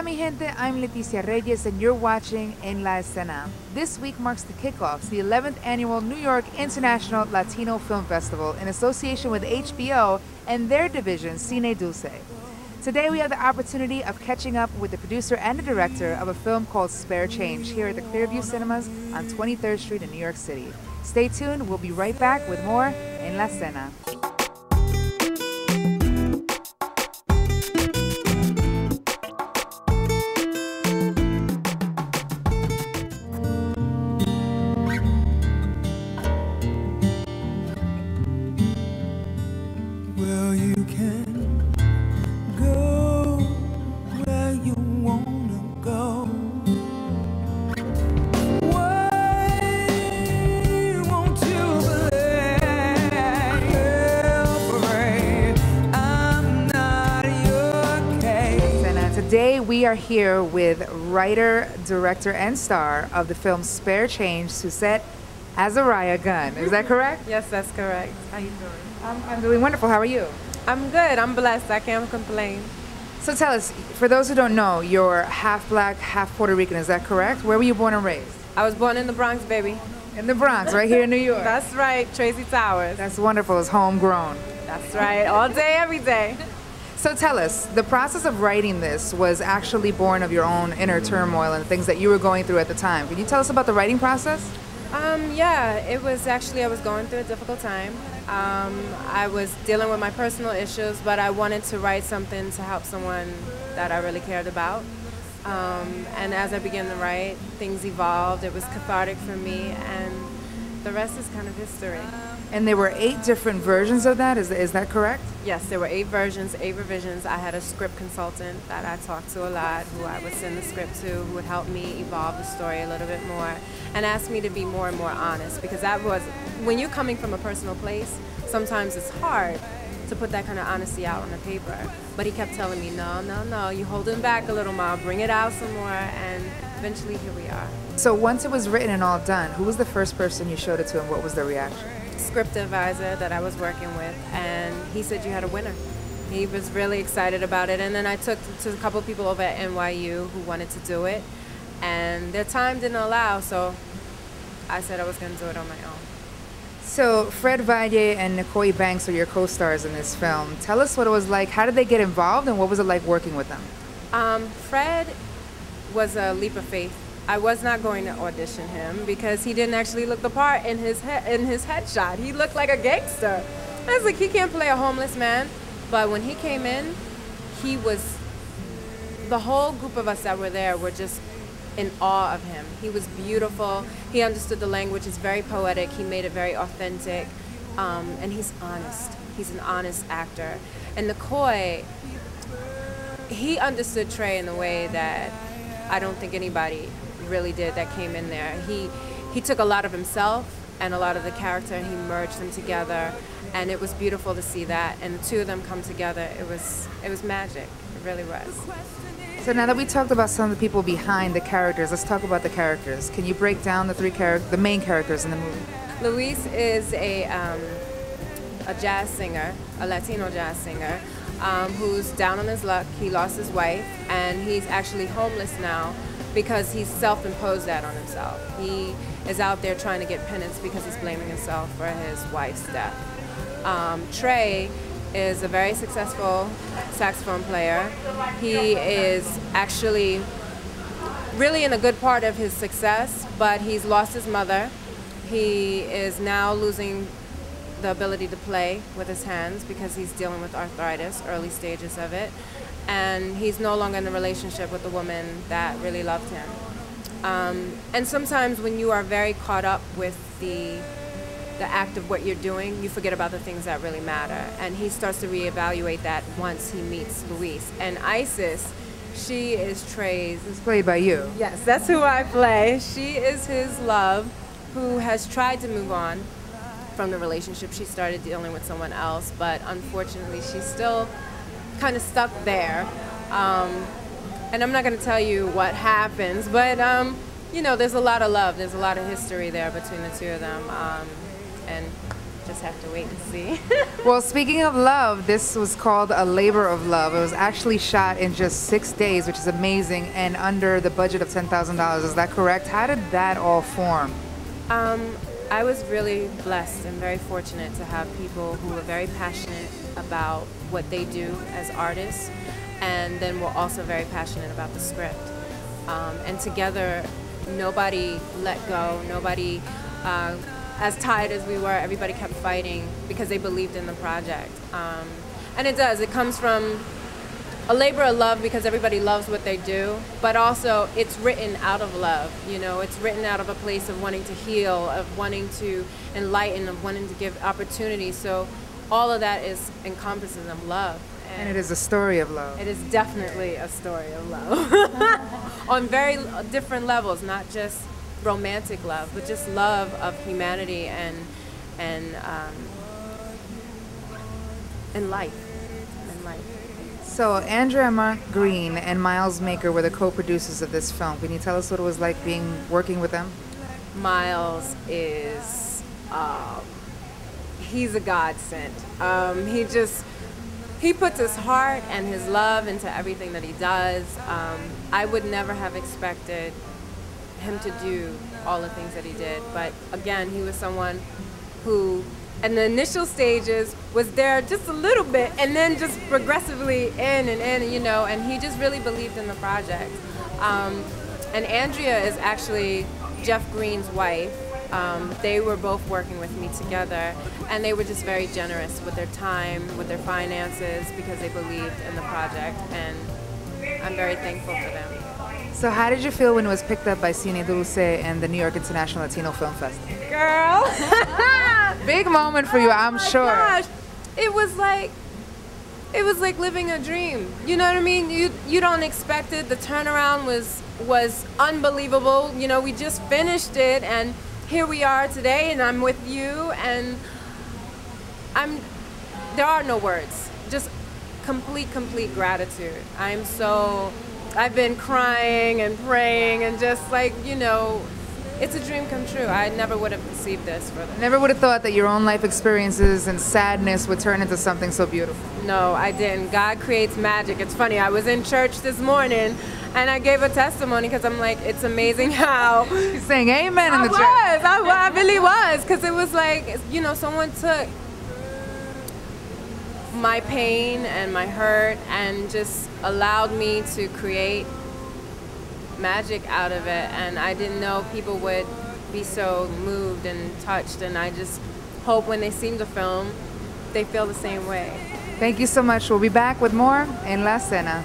Hola mi gente, I'm Leticia Reyes and you're watching En La Escena. This week marks the kickoff to the 11th annual New York International Latino Film Festival in association with HBO and their division Cine Dulce. Today we have the opportunity of catching up with the producer and the director of a film called Spare Change here at the Clearview Cinemas on 23rd Street in New York City. Stay tuned, we'll be right back with more En La Escena. Well, you can go where you wanna go. Why won't you believe? I'm not your case. And today we are here with writer, director, and star of the film Spare Change, Suzette Azariah Gunn. Is that correct? Yes, that's correct. How you doing? I'm doing wonderful. How are you? I'm good. I'm blessed. I can't complain. So tell us, for those who don't know, you're half black, half Puerto Rican. Is that correct? Where were you born and raised? I was born in the Bronx, baby. In the Bronx, right here in New York. That's right, Tracy Towers. That's wonderful. It's homegrown. That's right, all day, every day. So tell us, the process of writing this was actually born of your own inner turmoil and things that you were going through at the time. Can you tell us about the writing process? Yeah, it was actually, I was going through a difficult time. I was dealing with my personal issues, but I wanted to write something to help someone that I really cared about. And as I began to write, things evolved. It was cathartic for me, and the rest is kind of history. And there were 8 different versions of that, is that correct? Yes, there were 8 versions, 8 revisions. I had a script consultant that I talked to a lot, who I would send the script to, who would help me evolve the story a little bit more, and asked me to be more and more honest, because that was, when you're coming from a personal place, sometimes it's hard to put that kind of honesty out on the paper. But he kept telling me, no, you're holding back a little, Ma, bring it out some more, and eventually here we are. So once it was written and all done, who was the first person you showed it to and what was the reaction? Script advisor that I was working with, and he said you had a winner. He was really excited about it, and then I took it to a couple people over at NYU who wanted to do it, and their time didn't allow, so I said I was going to do it on my own. So Fred Valle and Nicole Banks are your co-stars in this film. Tell us what it was like. How did they get involved, and what was it like working with them? Fred was a leap of faith. I was not going to audition him because he didn't actually look the part in his headshot. He looked like a gangster. I was like, he can't play a homeless man. But when he came in, he was, the whole group of us that were there were just in awe of him. He was beautiful. He understood the language. He's very poetic. He made it very authentic. And he's honest. He's an honest actor. And Nicole, he understood Trey in a way that I don't think anybody really did that came in there. He took a lot of himself and a lot of the character, and he merged them together, and it was beautiful to see that. And the two of them come together. It was magic. It really was. So now that we talked about some of the people behind the characters, let's talk about the characters. Can you break down the main characters in the movie? Luis is a jazz singer, a Latino jazz singer, who's down on his luck. He lost his wife, and he's actually homeless now because he's self-imposed that on himself. He is out there trying to get penance because he's blaming himself for his wife's death. Trey is a very successful saxophone player. He is actually really in a good part of his success, but he's lost his mother. He is now losing the ability to play with his hands because he's dealing with arthritis, early stages of it. And he's no longer in a relationship with the woman that really loved him. And sometimes when you are very caught up with the act of what you're doing, you forget about the things that really matter. And he starts to reevaluate that once he meets Luis. And Isis, she is Trey's... It's played by you. Yes, that's who I play. She is his love, who has tried to move on from the relationship. She started dealing with someone else, but unfortunately she's still kind of stuck there. And I'm not going to tell you what happens, but you know, there's a lot of love, there's a lot of history there between the two of them, and just just have to wait and see. Well, speaking of love, this was called A Labor of Love. It was actually shot in just 6 days, which is amazing, and under the budget of $10,000. Is that correct? How did that all form? I was really blessed and very fortunate to have people who were very passionate about what they do as artists, and then were also very passionate about the script. And together, nobody let go, nobody, as tired as we were, everybody kept fighting because they believed in the project. And it does, it comes from a labor of love because everybody loves what they do, but also it's written out of love, you know, it's written out of a place of wanting to heal, of wanting to enlighten, of wanting to give opportunity. So all of that is encompasses of love. And it is a story of love. It is definitely a story of love on very different levels, not just romantic love, but just love of humanity and life. So Andrea Mark Green and Miles Maker were the co-producers of this film. Can you tell us what it was like working with them? Miles is, he's a godsend. He puts his heart and his love into everything that he does. I would never have expected him to do all the things that he did, but again, he was someone who, in the initial stages, was there just a little bit, and then just progressively in, you know, and he just really believed in the project. And Andrea is actually Jeff Green's wife. They were both working with me together, and they were just very generous with their time, with their finances, because they believed in the project, and I'm very thankful for them. So how did you feel when it was picked up by Cine Dulce and the New York International Latino Film Festival? Girl! Big moment for you, I'm sure. Gosh. It was like living a dream. You know what I mean? You don't expect it. The turnaround was unbelievable. You know, we just finished it, and here we are today, and I'm with you, and there are no words. Just complete gratitude. I've been crying and praying and just like, you know, it's a dream come true. I never would have conceived this for them. Never would have thought that your own life experiences and sadness would turn into something so beautiful. No, I didn't. God creates magic. It's funny, I was in church this morning and I gave a testimony because I'm like, it's amazing how... You're saying amen in the church. I really was, because it was like, you know, someone took my pain and my hurt and just allowed me to create magic out of it, and I didn't know people would be so moved and touched, and I just hope when they see the film they feel the same way. Thank you so much. We'll be back with more in La Escena.